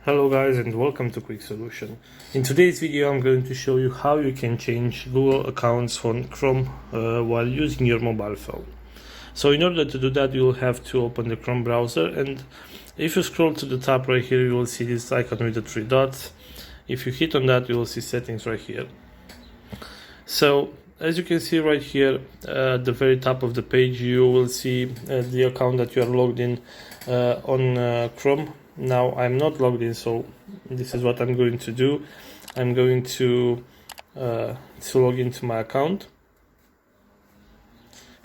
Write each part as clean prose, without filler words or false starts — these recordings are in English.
Hello guys and welcome to Quick Solution. In today's video I'm going to show you how you can change Google accounts on Chrome while using your mobile phone. So in order to do that you will have to open the Chrome browser, and if you scroll to the top right here you will see this icon with the three dots. If you hit on that you will see settings right here. So as you can see right here at the very top of the page you will see the account that you are logged in on Chrome. Now I'm not logged in, so this is what I'm going to do. I'm going to log into my account,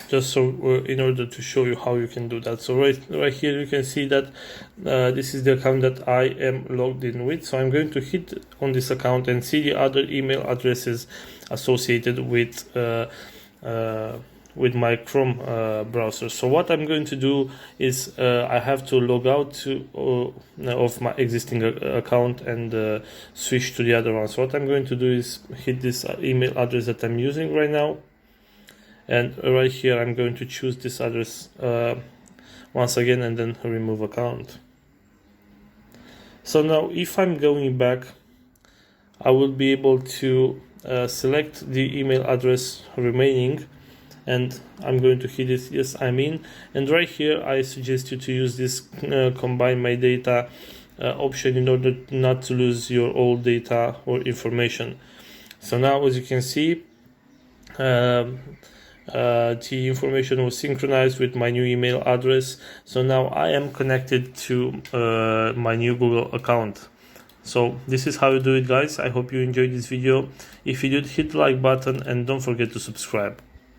just so in order to show you how you can do that. So right here you can see that this is the account that I am logged in with. So I'm going to hit on this account and see the other email addresses associated with my Chrome browser. So what I'm going to do is I have to log out of my existing account and switch to the other one. So what I'm going to do is hit this email address that I'm using right now, and right here I'm going to choose this address once again and then remove account. So now if I'm going back, I will be able to select the email address remaining, and I'm going to hit this yes I'm in, and right here I suggest you to use this combine my data option in order not to lose your old data or information. So now as you can see the information was synchronized with my new email address. So now I am connected to my new Google account. So this is how you do it, guys. I hope you enjoyed this video. If you did, hit the like button and don't forget to subscribe.